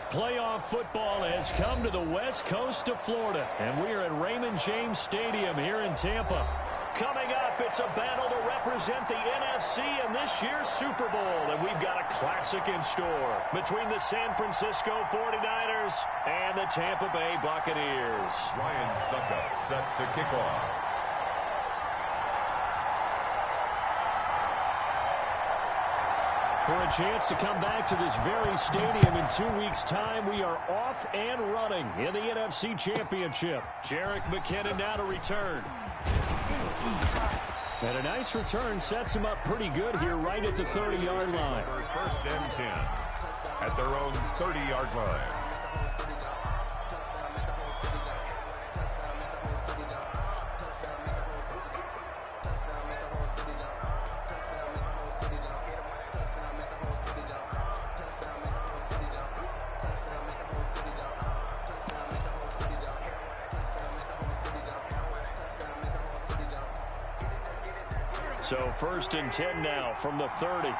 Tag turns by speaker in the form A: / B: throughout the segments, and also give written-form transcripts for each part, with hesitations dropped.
A: Playoff football has come to the west coast of Florida, and we are at Raymond James Stadium here in Tampa. Coming up, it's a battle to represent the NFC in this year's Super Bowl, and we've got a classic in store between the San Francisco 49ers and the Tampa Bay Buccaneers.
B: Ryan Suckup set to kick off.
A: For a chance to come back to this very stadium in 2 weeks' time, we are off and running in the NFC Championship. Jerick McKinnon now to return. And a nice return sets him up pretty good here right at the 30-yard line.
B: First and 10 at their own 30-yard line.
A: So first and 10 now from the 30.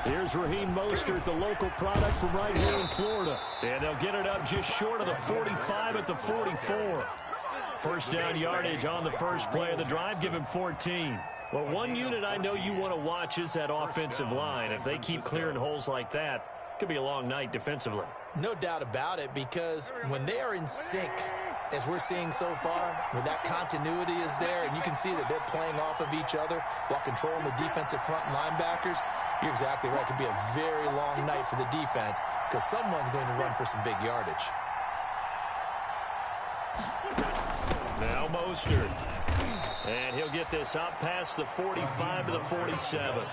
A: Here's Raheem Mostert, the local product from right here in Florida. And they'll get it up just short of the 45 at the 44. First down yardage on the first play of the drive, give him 14. Well, one unit I know you want to watch is that offensive line. If they keep clearing holes like that, it could be a long night defensively.
C: No doubt about it, because when they are in sync, as we're seeing so far, when that continuity is there and you can see that they're playing off of each other while controlling the defensive front linebackers, you're exactly right. It could be a very long night for the defense because someone's going to run for some big yardage.
A: Now Mostert. And he'll get this up past the 45 to the 47.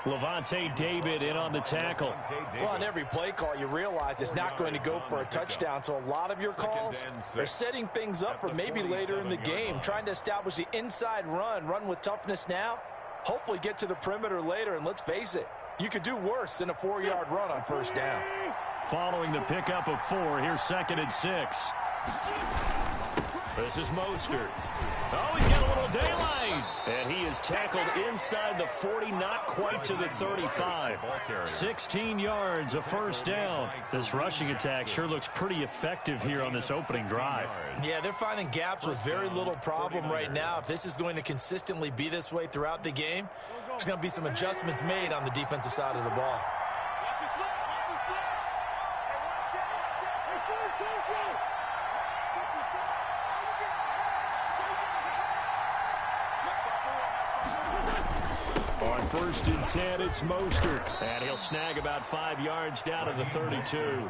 A: Lavonte David in on the tackle.
D: Well, on every play call, you realize it's not going to go for a touchdown. So a lot of your calls are setting things up for maybe later in the game, trying to establish the inside run with toughness now, hopefully get to the perimeter later. And let's face it, you could do worse than a 4-yard run on first down.
A: Following the pickup of 4, here's 2nd and 6. This is Mostert. Oh, he's got a little daylight. And he is tackled inside the 40, not quite to the 35. 16 yards, a first down. This rushing attack sure looks pretty effective here on this opening drive.
C: Yeah, they're finding gaps with very little problem right now. If this is going to consistently be this way throughout the game, there's going to be some adjustments made on the defensive side of the ball.
A: On first and 10, it's Mostert. And he'll snag about 5 yards down to the 32.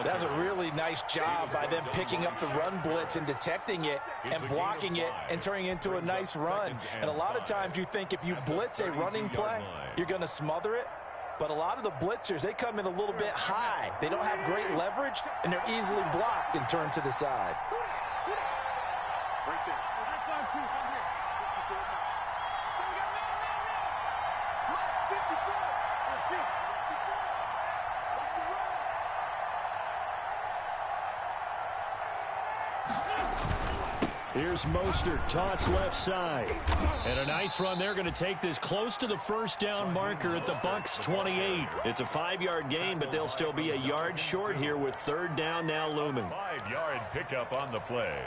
D: That's a really nice job by them picking up the run blitz and detecting it and blocking it and turning it into a nice run. And a lot of times you think if you blitz a running play, you're going to smother it. But a lot of the blitzers, they come in a little bit high. They don't have great leverage, and they're easily blocked and turned to the side.
E: Right there.
A: Here's Mostert, toss left side. And a nice run. They're going to take this close to the first down marker at the Bucs 28. It's a 5-yard gain, but they'll still be a yard short here with third down now looming.
B: 5-yard pickup on the play.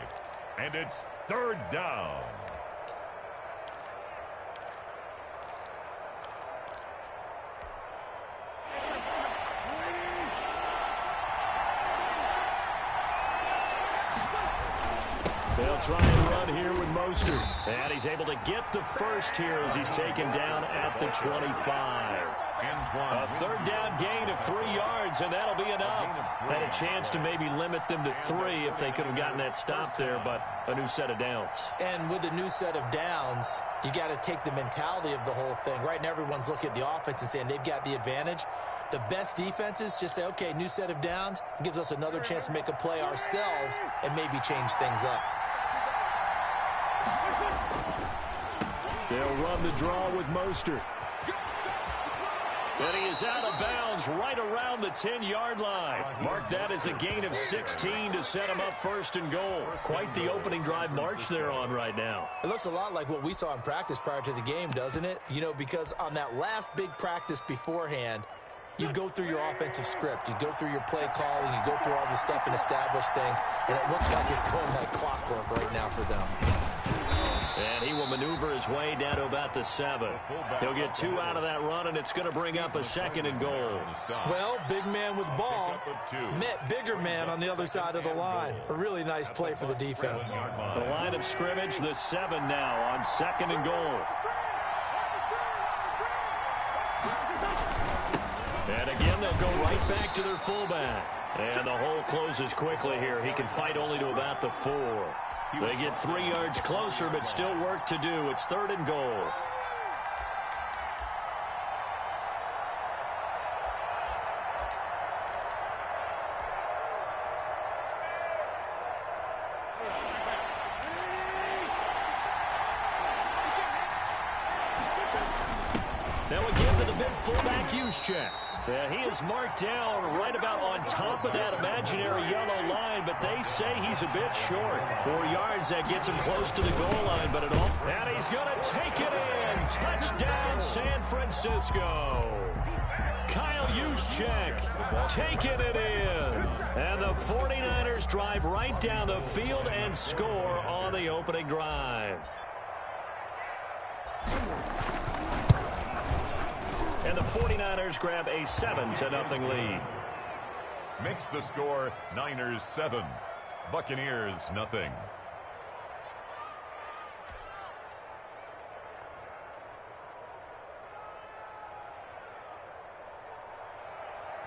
B: And it's third down.
A: They'll try and run here with Mostert. And he's able to get the first here as he's taken down at the 25. A third down gain of 3 yards, and that'll be enough. Had a chance to maybe limit them to 3 if they could have gotten that stop there, but a new set of downs.
C: And with a new set of downs, you got to take the mentality of the whole thing. Right now, everyone's looking at the offense and saying they've got the advantage. The best defenses just say, okay, new set of downs. It gives us another chance to make a play ourselves and maybe change things up.
A: They'll run the draw with Mostert. And he is out of bounds right around the 10-yard line. Mark that as a gain of 16 to set him up first and goal. Quite the opening drive march they're on right now.
C: It looks a lot like what we saw in practice prior to the game, doesn't it? You know, because on that last big practice beforehand, you go through your offensive script. You go through your play calling. You go through all the stuff and establish things. And it looks like it's going like clockwork right now for them.
A: And he will maneuver his way down to about the 7. He'll get 2 out of that run, and it's going to bring up a second and goal.
C: Well, big man with ball met bigger man on the other side of the line. A really nice play for the defense.
A: The line of scrimmage, the 7 now on second and goal. And again, they'll go right back to their fullback. And the hole closes quickly here. He can fight only to about the 4. They get 3 yards closer, but still work to do. It's third and goal. Now again to the big fullback Juszczyk. Yeah, he is marked down right about on top of that imaginary yellow line, but they say he's a bit short. 4 yards, that gets him close to the goal line, but it all... And he's going to take it in. Touchdown, San Francisco. Kyle Juszczyk taking it in. And the 49ers drive right down the field and score on the opening drive. And the 49ers grab a 7-0 lead.
B: Makes the score Niners 7, Buccaneers nothing.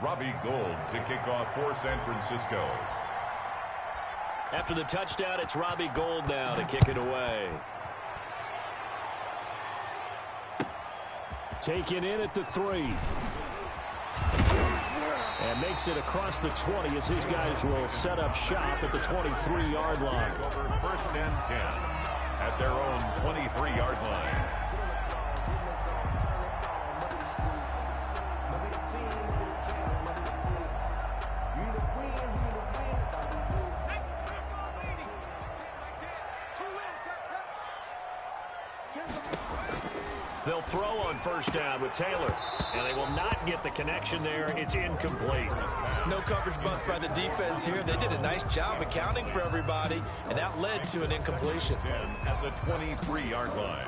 B: Robbie Gould to kick off for San Francisco.
A: After the touchdown, it's Robbie Gould now to kick it away. Taken in at the 3. And makes it across the 20 as his guys will set up shop at the 23-yard line.
B: First and 10 at their own 23-yard line.
A: They'll throw on first down with Taylor, and they will not get the connection there. It's incomplete.
C: No coverage bust by the defense here. They did a nice job accounting for everybody, and that led to an incompletion.
B: At the 23-yard line.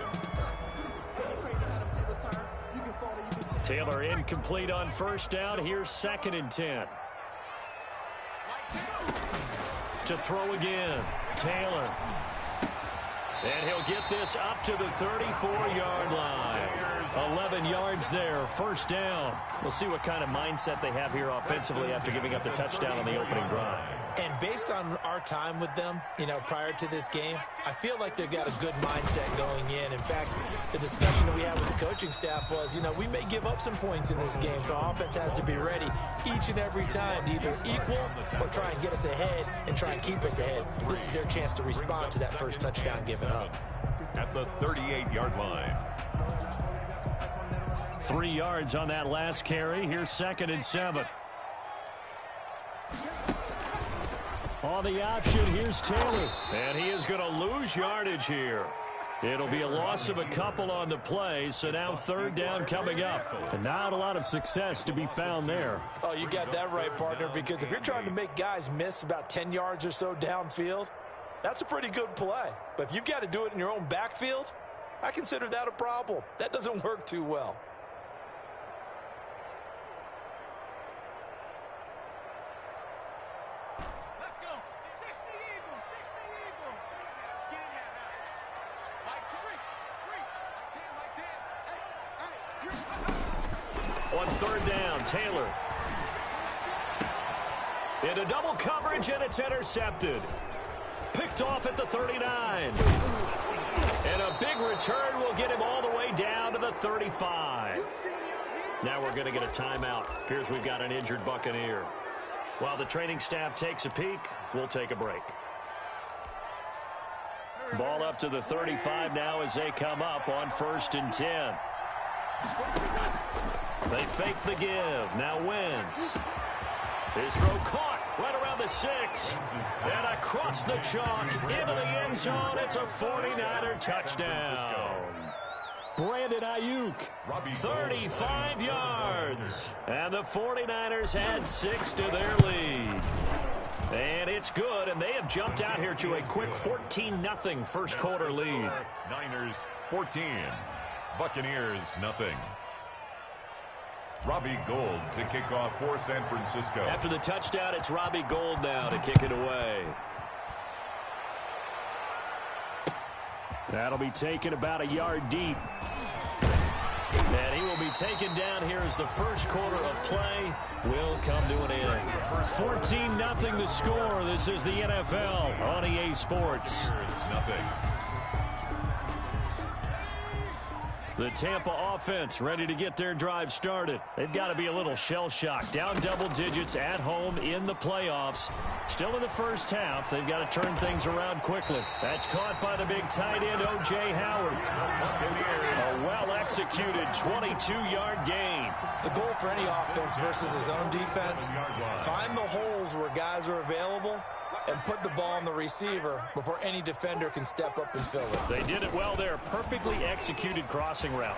A: Taylor incomplete on first down. Here's second and 10. To throw again, Taylor. And he'll get this up to the 34-yard line. 11 yards there, first down. We'll see what kind of mindset they have here offensively after giving up the touchdown on the opening drive.
C: And based on our time with them, you know, prior to this game, I feel like they've got a good mindset going in. In fact, the discussion that we had with the coaching staff was, you know, we may give up some points in this game, so our offense has to be ready each and every time to either equal or try and get us ahead and try and keep us ahead. This is their chance to respond to that first touchdown given up.
B: At the 38-yard line.
A: 3 yards on that last carry. Here's second and 7. On the option, here's Taylor. And he is going to lose yardage here. It'll be a loss of a couple on the play, so now third down coming up. And not a lot of success to be found there.
C: Oh, you got that right, partner, because if you're trying to make guys miss about 10 yards or so downfield, that's a pretty good play. But if you've got to do it in your own backfield, I consider that a problem. That doesn't work too well.
A: On third down, Taylor. Into double coverage, and it's intercepted. Picked off at the 39. And a big return will get him all the way down to the 35. Now we're going to get a timeout. Here's we've got an injured Buccaneer. While the training staff takes a peek, we'll take a break. Ball up to the 35 now as they come up on first and 10. They fake the give. Now Wentz. His throw caught right around the 6. And across the chalk into the end zone. It's a 49er touchdown. Brandon Ayuk, 35 yards. And the 49ers add 6 to their lead. And it's good, and they have jumped out here to a quick 14-0 first quarter lead.
B: Niners 14, Buccaneers nothing. Robbie Gould to kick off for San Francisco.
A: After the touchdown, it's Robbie Gould now to kick it away. That'll be taken about a yard deep. And he will be taken down here as the first quarter of play will come to an end. 14-0 the score. This is the NFL on EA Sports.
B: Nothing.
A: The Tampa offense ready to get their drive started. They've got to be a little shell-shocked. Down double digits at home in the playoffs. Still in the first half. They've got to turn things around quickly. That's caught by the big tight end, O.J. Howard. A well-executed 22-yard gain.
C: The goal for any offense versus his own defense, find the holes where guys are available and put the ball on the receiver before any defender can step up and fill it.
A: They did it well there. Perfectly executed crossing route.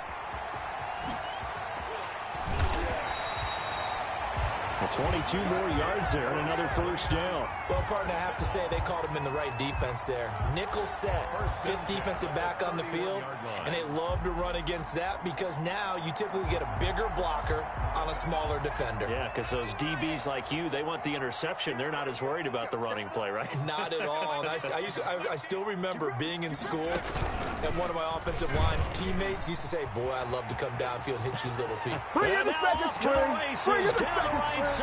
A: 22 more yards there and another first down.
C: Well, partner, I have to say they called him in the right defense there. Nickel set, fifth defensive back on the field, and they love to run against that because now you typically get a bigger blocker on a smaller defender.
A: Yeah, because those DBs like you, they want the interception. They're not as worried about the running play, right?
C: Not at all. And I still remember being in school, and one of my offensive line teammates used to say, boy, I'd love to come downfield and hit you, little Pete.
A: And now off to the races down the right side.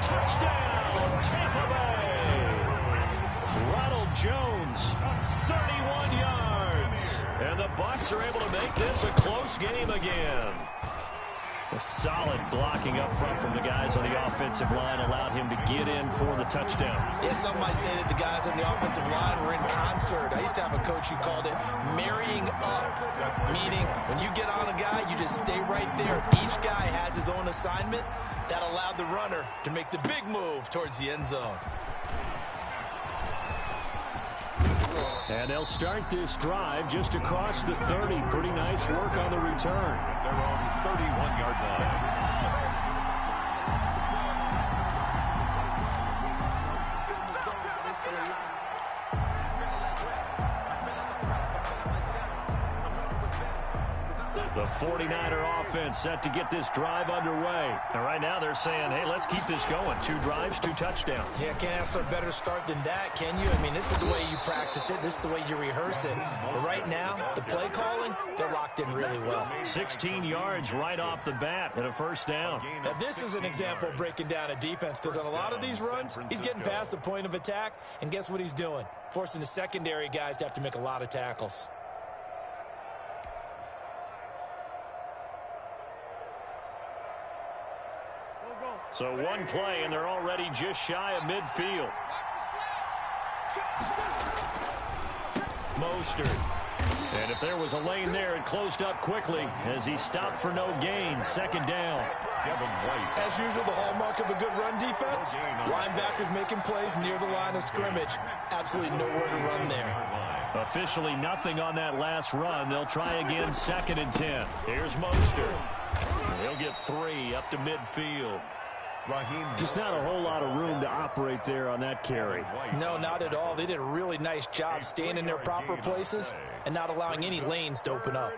A: Touchdown, Tampa Bay. Ronald Jones, 31 yards. And the Bucs are able to make this a close game again. A solid blocking up front from the guys on the offensive line allowed him to get in for the touchdown.
C: Yeah, some might say that the guys on the offensive line were in concert. I used to have a coach who called it marrying up, meaning when you get on a guy, you just stay right there. Each guy has his own assignment. That allowed the runner to make the big move towards the end zone.
A: And they'll start this drive just across the 30. Pretty nice work on the return.
B: Their own 31-yard line.
A: The 49er offense set to get this drive underway. And right now they're saying, hey, let's keep this going. 2 drives, 2 touchdowns.
C: Yeah, can't ask for a better start than that, can you? I mean, this is the way you practice it. This is the way you rehearse it. But right now, the play calling, they're locked in really well.
A: 16 yards right off the bat and a first down.
C: Now, this is an example of breaking down a defense because on a lot of these runs, he's getting past the point of attack. And guess what he's doing? Forcing the secondary guys to have to make a lot of tackles.
A: So one play, and they're already just shy of midfield. Mostert. And if there was a lane there, it closed up quickly as he stopped for no gain. Second down.
C: As usual, the hallmark of a good run defense, linebackers making plays near the line of scrimmage. Absolutely nowhere to run there.
A: Officially nothing on that last run. They'll try again, 2nd and 10. Here's Mostert. He'll get 3 up to midfield. Just not a whole lot of room to operate there on that carry.
C: No, not at all. They did a really nice job staying in their proper places and not allowing any lanes to open up.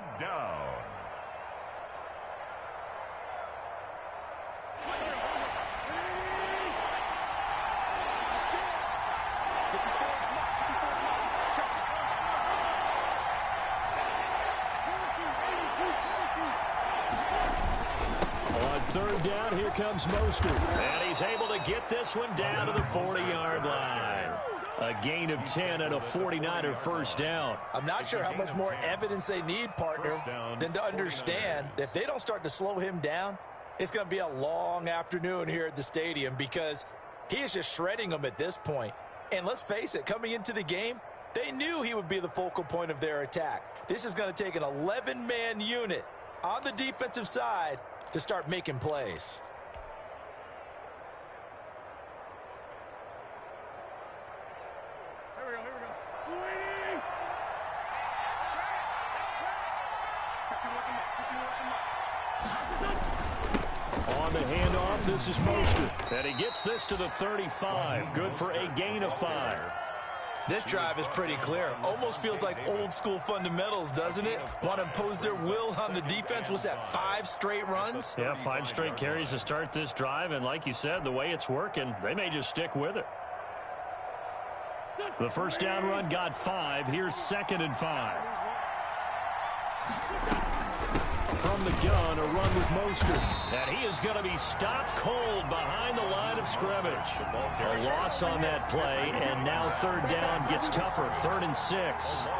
A: Third down, here comes Mostert. And he's able to get this one down to the 40-yard line. A gain of 10 and a 49er first down.
C: I'm not sure how much more evidence they need, partner, than to understand that if they don't start to slow him down, it's going to be a long afternoon here at the stadium because he is just shredding them at this point. And let's face it, coming into the game, they knew he would be the focal point of their attack. This is going to take an 11-man unit on the defensive side
D: to start making plays.
A: On the handoff, this is Mostert. And he gets this to the 35. Good for a gain of 5.
C: This drive is pretty clear. Almost feels like old school fundamentals, doesn't it? Want to impose their will on the defense. Was that 5 straight runs?
A: Yeah, 5 straight carries to start this drive. And like you said, the way it's working, they may just stick with it. The first down run got 5. Here's 2nd and 5. From the gun, a run with Mostert. And he is going to be stopped cold behind the line of scrimmage. A loss on that play, and now 3rd down gets tougher. 3rd and 6.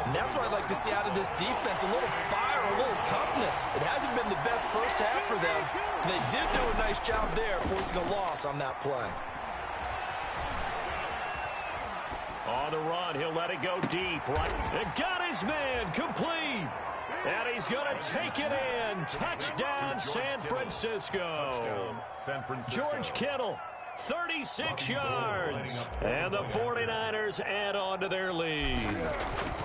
C: And that's what I'd like to see out of this defense. A little fire, a little toughness. It hasn't been the best first half for them. They did do a nice job there, forcing a loss on that play.
A: On the run, he'll let it go deep. Right, and got his man complete. And he's going to take it in. Touchdown, San Francisco. George Kittle, 36 yards. And the 49ers add on to their lead.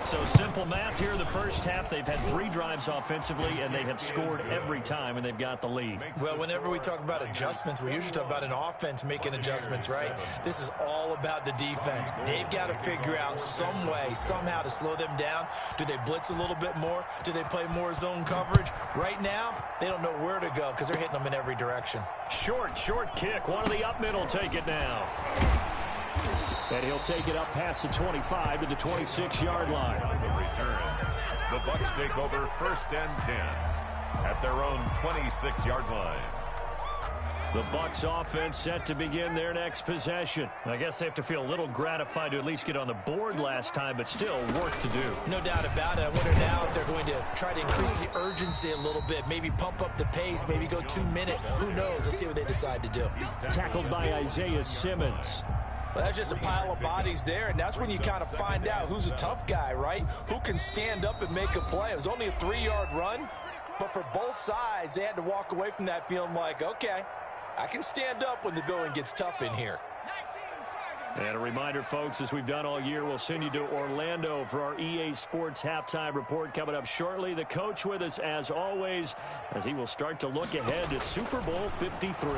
A: So simple math here in the first half. They've had 3 drives offensively, and they have scored every time, and they've got the lead.
C: Well, whenever we talk about adjustments, we usually talk about an offense making adjustments, right? This is all about the defense. They've got to figure out some way, somehow to slow them down. Do they blitz a little bit more? Do they play more zone coverage? Right now, they don't know where to go because they're hitting them in every direction.
A: Short kick. One of the up middle take it now. And he'll take it up past the 25 to the 26-yard line.
B: On the return, the Bucs take over 1st and 10 at their own 26-yard line.
A: The Bucs offense set to begin their next possession. I guess they have to feel a little gratified to at least get on the board last time, but still work to do.
C: No doubt about it. I wonder now if they're going to try to increase the urgency a little bit, maybe pump up the pace, maybe go 2-minute. Who knows? Let's see what they decide to do.
A: Tackled by Isaiah Simmons.
D: Well, that's just a pile of bodies there, and that's when you kind of find out who's a tough guy, right? Who can stand up and make a play. It was only a 3-yard run, but for both sides, they had to walk away from that feeling like, okay, I can stand up when the going gets tough in here.
A: And a reminder, folks, as we've done all year, we'll send you to Orlando for our EA Sports Halftime Report coming up shortly. The coach with us, as always, as he will start to look ahead to Super Bowl 53.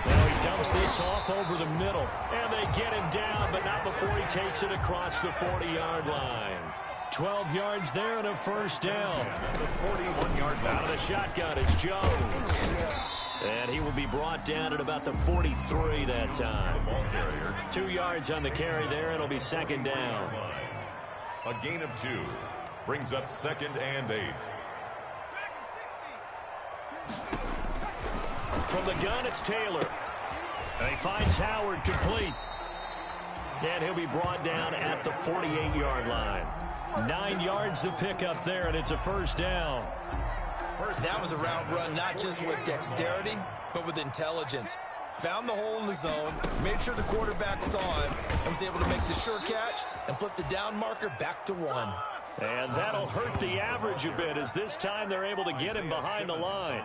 A: Now he dumps this off over the middle, and they get him down, but not before he takes it across the 40-yard line. 12 yards there and a first down.
B: The 41-yard line.
A: Out of the shotgun, it's Jones. And he will be brought down at about the 43 that time. 2 yards on the carry there. It'll be 2nd down.
B: A gain of 2 brings up 2nd and 8.
A: From the gun, it's Taylor. And he finds Howard complete. And he'll be brought down at the 48-yard line. 9 yards to pick up there, and it's a first down.
C: That was a route run not just with dexterity, but with intelligence. Found the hole in the zone, made sure the quarterback saw him, and was able to make the sure catch and flip the down marker back to 1.
A: And that'll hurt the average a bit, as this time they're able to get him behind the line.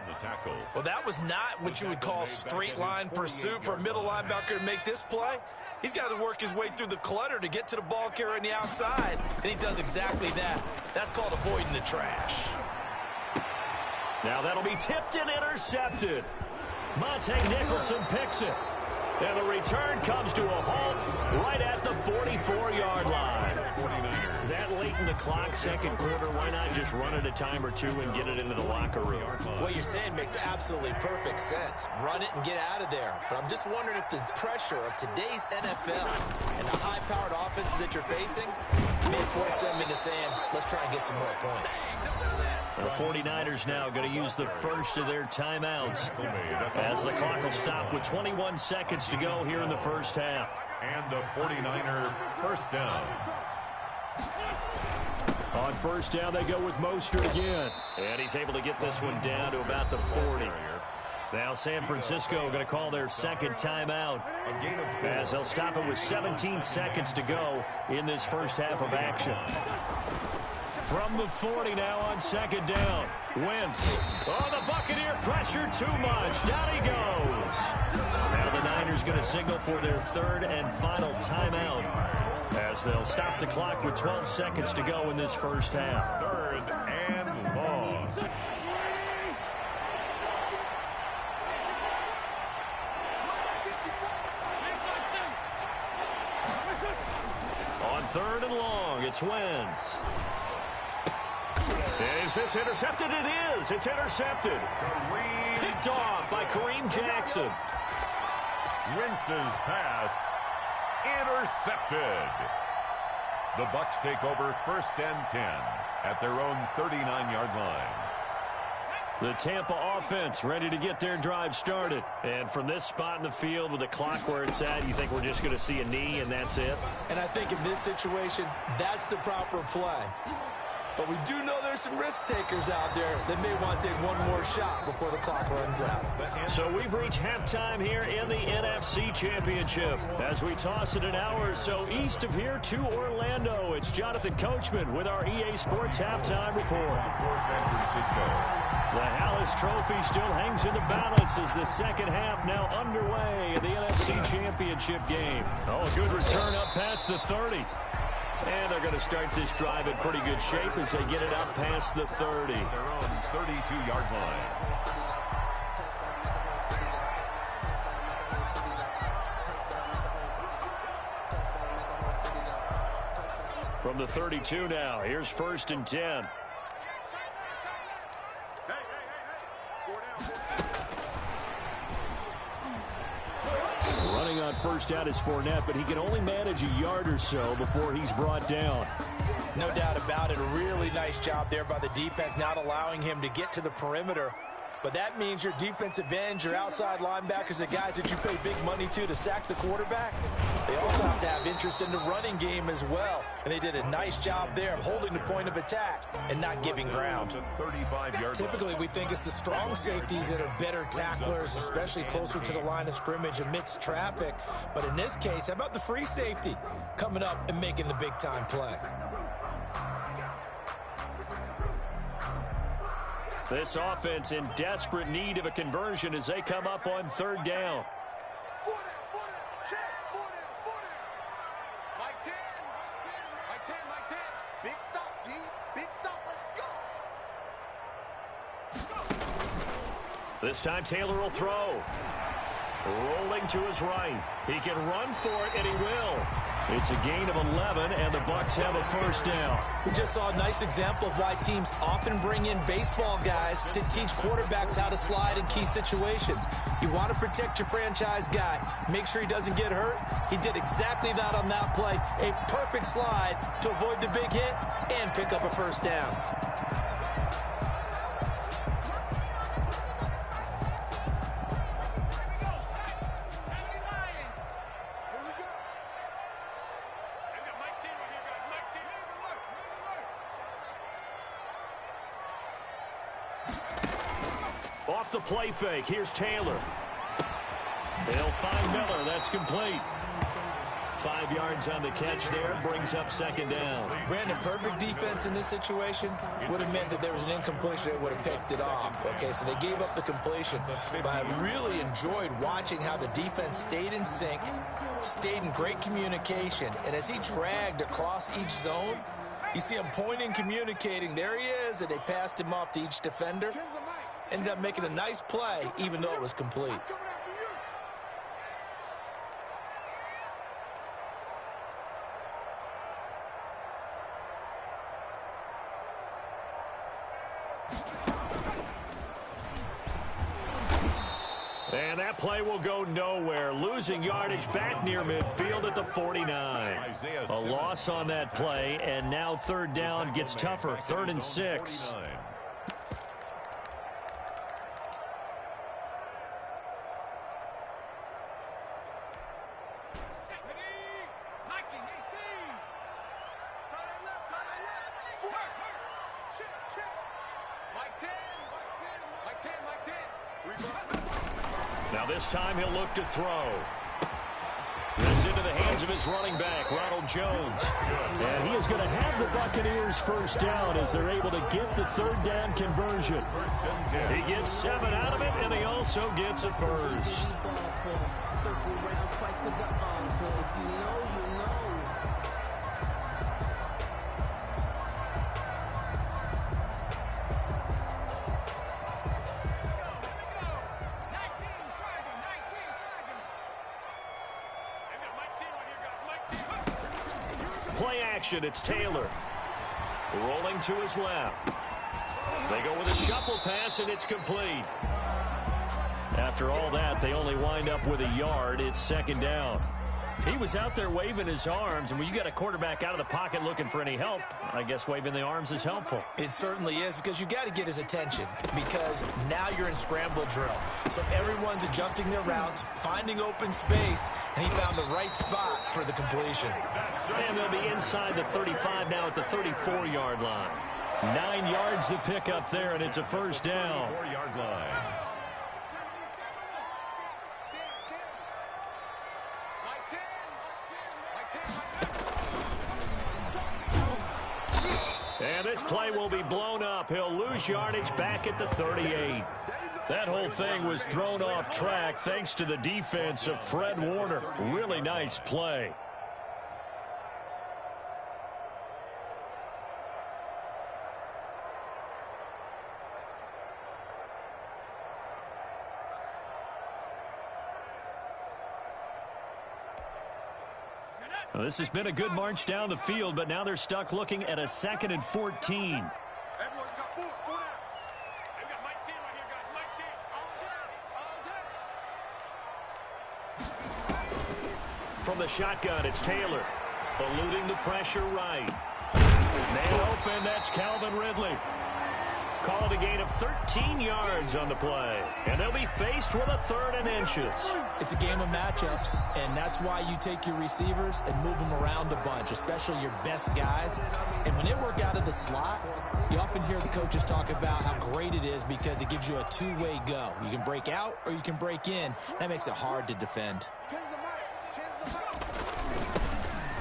C: Well, that was not what you would call straight line pursuit for a middle linebacker to make this play. He's got to work his way through the clutter to get to the ball carrier on the outside, and he does exactly that. That's called avoiding the trash.
A: Now that'll be tipped and intercepted. Monte Nicholson picks it. And the return comes to a halt right at the 44-yard line. That late in the clock, second quarter, why not just run it a time or two and get it into the locker room?
C: What you're saying makes absolutely perfect sense. Run it and get out of there. But I'm just wondering if the pressure of today's NFL and the high-powered offenses that you're facing may force them into saying, let's try and get some more points.
A: The 49ers now going to use the first of their timeouts as the clock will stop with 21 seconds to go here in the first half.
B: And the 49er first down.
A: On first down, they go with Mostert again. And he's able to get this one down to about the 40. Now San Francisco going to call their second timeout as they'll stop it with 17 seconds to go in this first half of action. From the 40 now on second down. Wentz. Oh, the Buccaneer pressure too much. Down he goes. Now the Niners going to signal for their third and final timeout as they'll stop the clock with 12 seconds to go in this first half.
B: Third and long.
A: On third and long, it's Wentz. Is this intercepted? It is. It's intercepted. Picked off by Kareem Jackson.
B: Wentz's pass intercepted. The Bucs take over first and 10 at their own 39-yard line.
A: The Tampa offense ready to get their drive started. And from this spot in the field with the clock where it's at, you think we're just going to see a knee and that's it?
C: And I think in this situation, that's the proper play. But we do know there's some risk takers out there that may want to take one more shot before the clock runs out.
A: So we've reached halftime here in the NFC Championship. As we toss it an hour or so east of here to Orlando, it's Jonathan Coachman with our EA Sports Halftime Report.
B: For San Francisco.
A: The Hallis Trophy still hangs in the balance as the second half now underway in the NFC Championship game. Oh, good return up past the 30. And they're going to start this drive in pretty good shape as they get it up past the 30.
B: Their own 32-yard line.
A: From the 32 now, here's first and 10. Running on first down is Fournette, but he can only manage a yard or so before he's brought down.
D: No doubt about it. A really nice job there by the defense, not allowing him to get to the perimeter. But that means your defensive ends, your outside linebackers, the guys that you pay big money to sack the quarterback, they also have to have interest in the running game as well. And they did a nice job there of holding the point of attack and not giving ground.
C: Typically, we think it's the strong safeties that are better tacklers, especially closer to the line of scrimmage amidst traffic. But in this case, how about the free safety coming up and making the big-time play?
A: This offense in desperate need of a conversion as they come up on third down.
E: Big stop, G. Big stop. Let's go.
A: This time Taylor will throw. Rolling to his right. He can run for it, and he will. It's a gain of 11, and the Bucs have a first down.
C: We just saw a nice example of why teams often bring in baseball guys to teach quarterbacks how to slide in key situations. You want to protect your franchise guy. Make sure he doesn't get hurt. He did exactly that on that play. A perfect slide to avoid the big hit and pick up a first down.
A: Off the play fake, here's Taylor. They'll find Miller, that's complete. 5 yards on the catch there, brings up second down.
C: Brandon, perfect defense in this situation would have meant that there was an incompletion that would have picked it off. Okay, so they gave up the completion. But I really enjoyed watching how the defense stayed in sync, stayed in great communication, and as he dragged across each zone, you see him pointing, communicating. There he is, and they passed him off to each defender. Ended up making a nice play, even though it was complete.
A: And that play will go nowhere. Losing yardage back near midfield at the 49. A loss on that play, and now third down gets tougher. 3rd and 6. Now this time he'll look to throw. This into the hands of of his running back, Ronald Jones. And he is going to have the Buccaneers first down as they're able to get the third down conversion. He gets 7 out of it, and he also gets a first. Play action, it's Taylor. Rolling to his left. They go with a shuffle pass, and it's complete. After all that, they only wind up with a yard. It's second down. He was out there waving his arms, and when you got a quarterback out of the pocket looking for any help, I guess waving the arms is helpful.
C: It certainly is, because you got to get his attention, because now you're in scramble drill. So everyone's adjusting their routes, finding open space, and he found the right spot for the completion.
A: And they'll be inside the 35 now at the 34-yard line. 9 yards to pick up there, and it's a first down.
B: 4-yard line.
A: And this play will be blown up. He'll lose yardage back at the 38. That whole thing was thrown off track thanks to the defense of Fred Warner. Really nice play. Well, this has been a good march down the field, but now they're stuck looking at a 2nd and 14. From the shotgun, it's Taylor. Eluding the pressure right. Man open, that's Calvin Ridley. Called a gain of 13 yards on the play. And they'll be faced with a 3rd and inches.
C: It's a game of matchups, and that's why you take your receivers and move them around a bunch, especially your best guys. And when they work out of the slot, you often hear the coaches talk about how great it is because it gives you a two-way go. You can break out or you can break in. That makes it hard to defend.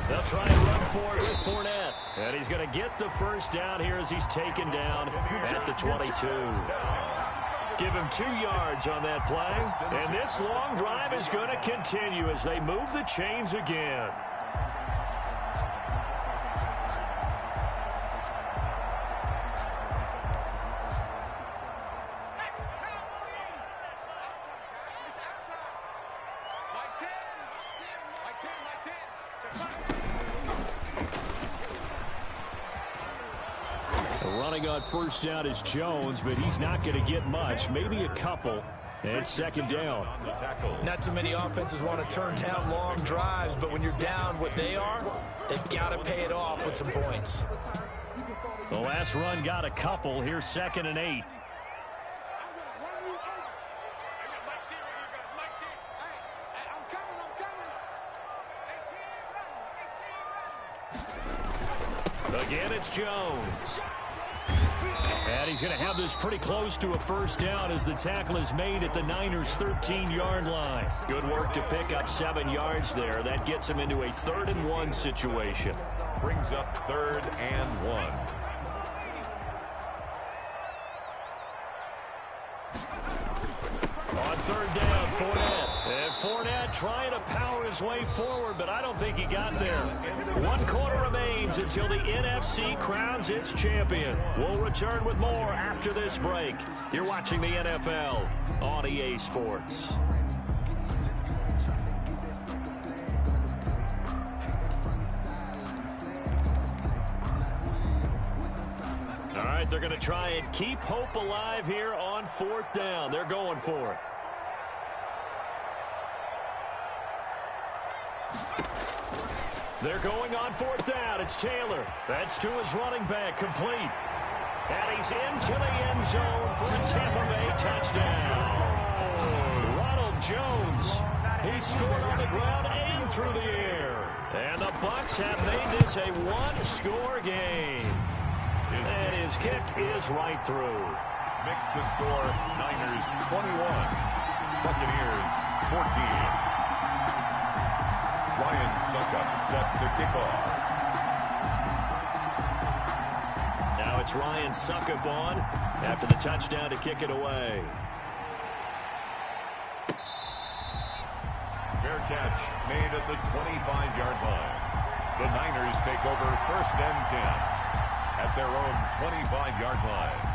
A: They'll try and run for it with Fournette. And he's going to get the first down here as he's taken down at the 22. Give him 2 yards on that play. And this long drive is going to continue as they move the chains again. Running on first down is Jones, but he's not going to get much, maybe a couple. And second down.
C: Not too many offenses want to turn down long drives, but when you're down what they are, they've got to pay it off with some points.
A: The last run got a couple. Here's 2nd and 8. Again, it's Jones. And he's going to have this pretty close to a first down as the tackle is made at the Niners' 13-yard line. Good work to pick up 7 yards there. That gets him into a 3rd and 1 situation.
B: Brings up 3rd and 1.
A: On 3rd down, Fournette. And Fournette trying to power his way forward, but I don't think he got there. 1 quarter remains until the NFC crowns its champion. We'll return with more after this break. You're watching the NFL on EA Sports. All right, they're going to try and keep hope alive here on 4th down. They're going for it. They're going on 4th down. It's Taylor. That's to his running back, complete. And he's into the end zone for a Tampa Bay touchdown. Ronald Jones. He scored on the ground and through the air. And the Bucs have made this a 1-score game. And his kick is right through.
B: Makes the score Niners 21, Buccaneers 14. Ryan Succop set to kick off.
A: Now it's Ryan Succop on after the touchdown to kick it away.
B: Fair catch made at the 25-yard line. The Niners take over 1st and 10 at their own 25-yard line.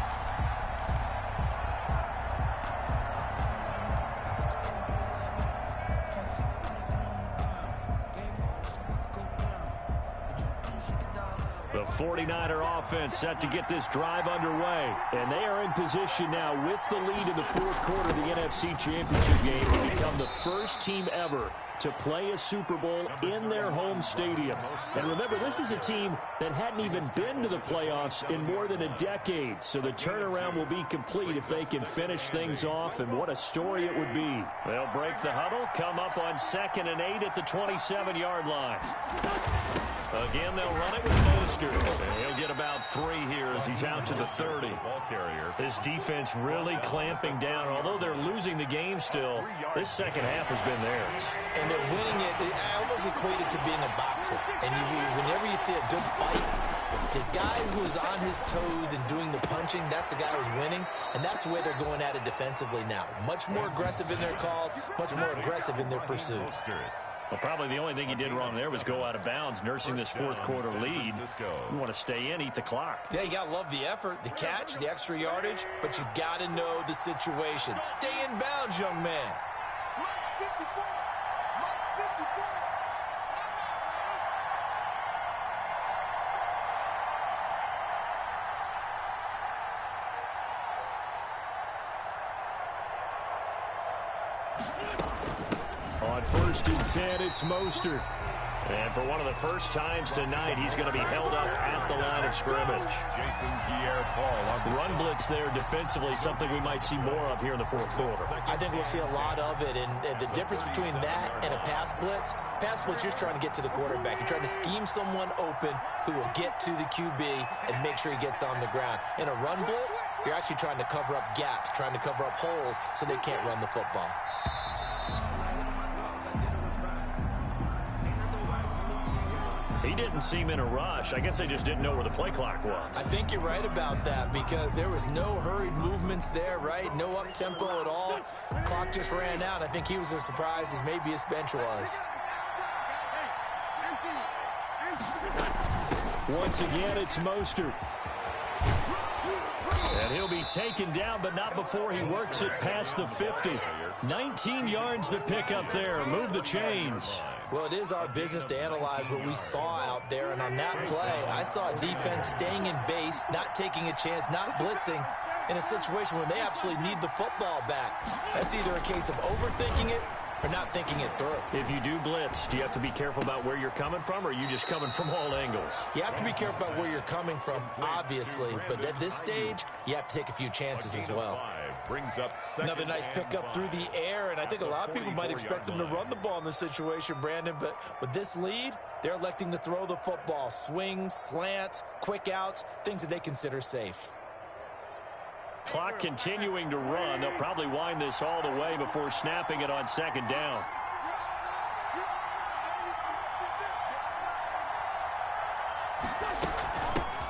A: The 49er offense set to get this drive underway. And they are in position now with the lead in the fourth quarter of the NFC Championship game to become the first team ever to play a Super Bowl in their home stadium. And remember, this is a team that hadn't even been to the playoffs in more than a decade. So the turnaround will be complete if they can finish things off, and what a story it would be. They'll break the huddle, come up on 2nd and 8 at the 27-yard line. Again, they'll run it with Mostert. He'll get about 3 here as he's out to the 30.
B: Ball carrier.
A: This defense really clamping down. Although they're losing the game still, this second half has been theirs.
C: And they're winning it. I almost equate it to being a boxer. And whenever you see a good fight, the guy who is on his toes and doing the punching, that's the guy who's winning. And that's the way they're going at it defensively now. Much more aggressive in their calls, much more aggressive in their pursuit.
A: Well, probably the only thing he did wrong there was go out of bounds, nursing this fourth quarter lead. You want to stay in, eat the clock.
C: Yeah, you got to love the effort, the catch, the extra yardage, but you got to know the situation. Stay in bounds, young man.
A: On 1st and 10, it's Mostert. And for one of the first times tonight, he's going to be held up at the line of scrimmage.
B: Jason Pierre-Paul on the
A: run blitz there defensively, something we might see more of here in the fourth quarter.
C: I think we'll see a lot of it, and the difference between that and a pass blitz, you're just trying to get to the quarterback. You're trying to scheme someone open who will get to the QB and make sure he gets on the ground. In a run blitz, you're actually trying to cover up gaps, trying to cover up holes so they can't run the football.
A: He didn't seem in a rush. I guess they just didn't know where the play clock was.
C: I think you're right about that because there was no hurried movements there, right? No up-tempo at all. Clock just ran out. I think he was as surprised as maybe his bench was.
A: Once again, it's Mostert. And he'll be taken down, but not before he works it past the 50. 19 yards to pick up there. Move the chains.
C: Well, it is our business to analyze what we saw out there, and on that play, I saw a defense staying in base, not taking a chance, not blitzing, in a situation where they absolutely need the football back. That's either a case of overthinking it or not thinking it through.
A: If you do blitz, do you have to be careful about where you're coming from, or are you just coming from all angles?
C: You have to be careful about where you're coming from, obviously, but at this stage, you have to take a few chances as well.
B: Brings up
C: another nice pickup through the air, and I think a lot of people might expect them to run the ball in this situation, Brandon, but with this lead, they're electing to throw the football. Swings, slants, quick outs, things that they consider safe.
A: Clock continuing to run. They'll probably wind this all the way before snapping it on 2nd down.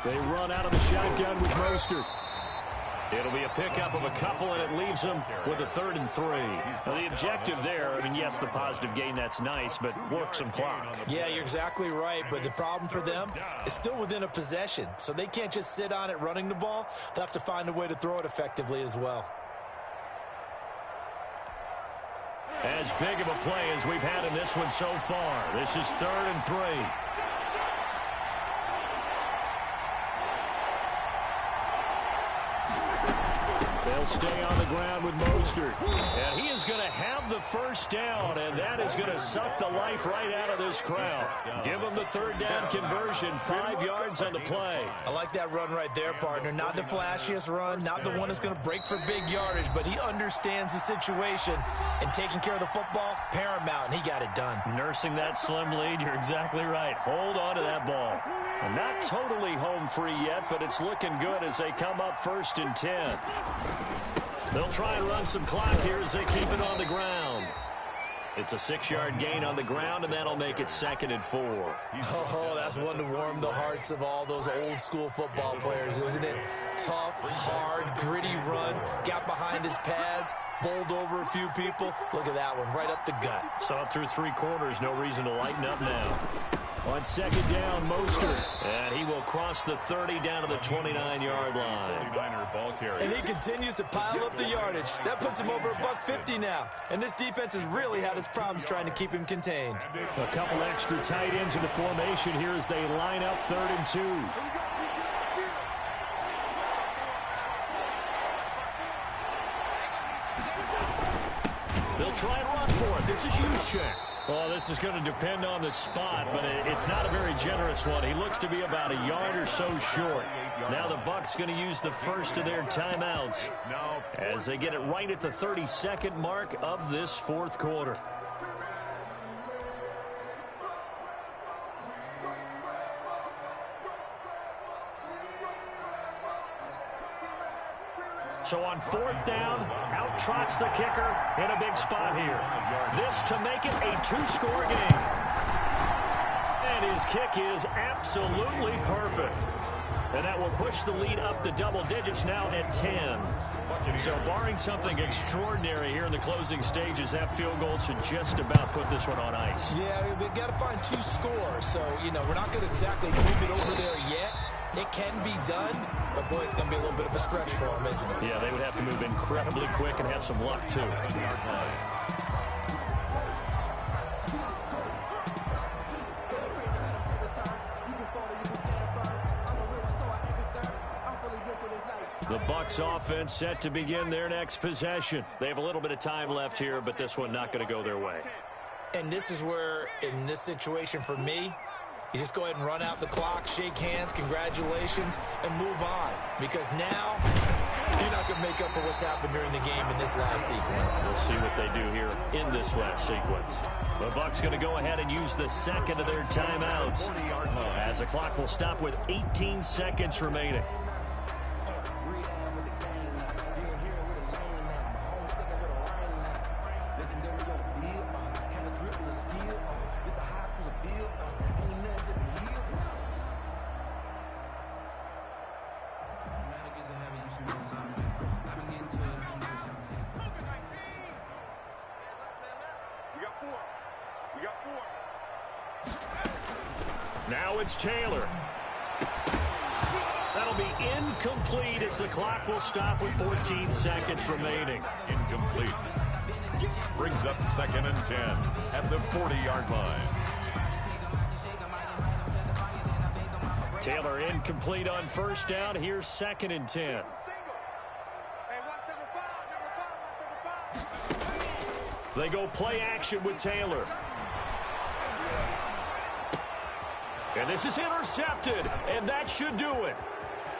A: They run out of the shotgun with Mostert. It'll be a pickup of a couple, and it leaves them with a 3rd and 3. Now, the objective there, I mean, yes, the positive gain, that's nice, but work some clock.
C: Yeah, you're exactly right, but the problem for them is still within a possession, so they can't just sit on it running the ball. They'll have to find a way to throw it effectively as well.
A: As big of a play as we've had in this one so far. This is 3rd and 3. They'll stay on the ground with Mostert. And he is going to have the first down, and that is going to suck the life right out of this crowd. Give him the 3rd down conversion, 5 yards on the play.
C: I like that run right there, partner. Not the flashiest run, not the one that's going to break for big yardage, but he understands the situation, and taking care of the football, paramount, and he got it done. Nursing that slim lead, you're exactly right. Hold on to that ball.
A: And not totally home free yet, but it's looking good as they come up 1st and 10. They'll try and run some clock here as they keep it on the ground. It's a 6-yard gain on the ground, and that'll make it 2nd and 4.
C: Oh, that's one to warm the hearts of all those old-school football players, isn't it? Tough, hard, gritty run, got behind his pads, bowled over a few people. Look at that one, right up the gut.
A: Saw it through 3 quarters, no reason to lighten up now. On 2nd down, Mostert, and he will cross the 30 down to the 29-yard line.
B: 49er ball carrier.
C: And he continues to pile up the yardage. That puts him over $150 now. And this defense has really had its problems trying to keep him contained.
A: A couple extra tight ends in the formation here as they line up 3rd and 2. They'll try and run for it. This is Juszczyk. Oh, this is going to depend on the spot, but it's not a very generous one. He looks to be about a yard or so short. Now the Bucs going to use the first of their timeouts as they get it right at the 32nd mark of this 4th quarter. So on 4th down, out trots the kicker in a big spot here. This to make it a 2-score game. And his kick is absolutely perfect. And that will push the lead up to double digits now at 10. So barring something extraordinary here in the closing stages, that field goal should just about put this one on ice.
C: Yeah, we've got to find 2 scores. So, we're not going to exactly move it over there yet. It can be done, but boy, it's going to be a little bit of a stretch for them, isn't it?
A: Yeah, they would have to move incredibly quick and have some luck, too. The Bucs offense set to begin their next possession. They have a little bit of time left here, but this one not going to go their way.
C: And this is where, in this situation for me, you just go ahead and run out the clock, shake hands, congratulations, and move on. Because now, you're not going to make up for what's happened during the game in this last sequence.
A: We'll see what they do here in this last sequence. The Bucs going to go ahead and use the 2nd of their timeouts as the clock will stop with 18 seconds remaining. Now it's Taylor. That'll be incomplete as the clock will stop with 14 seconds remaining.
B: Incomplete. Brings up 2nd and 10 at the 40-yard line.
A: Taylor incomplete on 1st down. Here's 2nd and 10. They go play action with Taylor. And this is intercepted, and that should do it.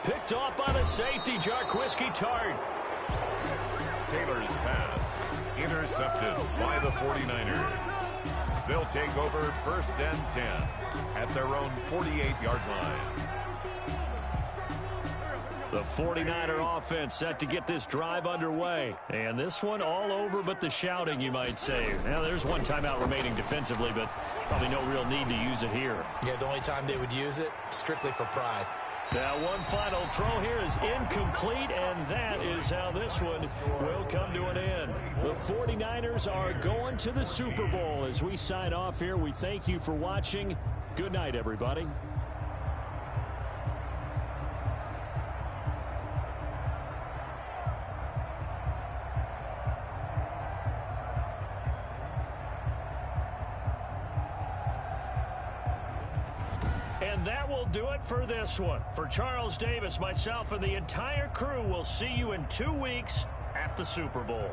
A: Picked off by the safety, Jaquiski Tartt.
B: Taylor's pass intercepted by the 49ers. They'll take over 1st and 10 at their own 48-yard line.
A: The 49er offense set to get this drive underway. And this one all over but the shouting, you might say. Now, there's one timeout remaining defensively, but probably no real need to use it here.
C: Yeah, the only time they would use it, strictly for pride.
A: Now, one final throw here is incomplete, and that is how this one will come to an end. The 49ers are going to the Super Bowl. As we sign off here, we thank you for watching. Good night, everybody. And that will do it for this one. For Charles Davis, myself, and the entire crew, will see you in 2 weeks at the Super Bowl.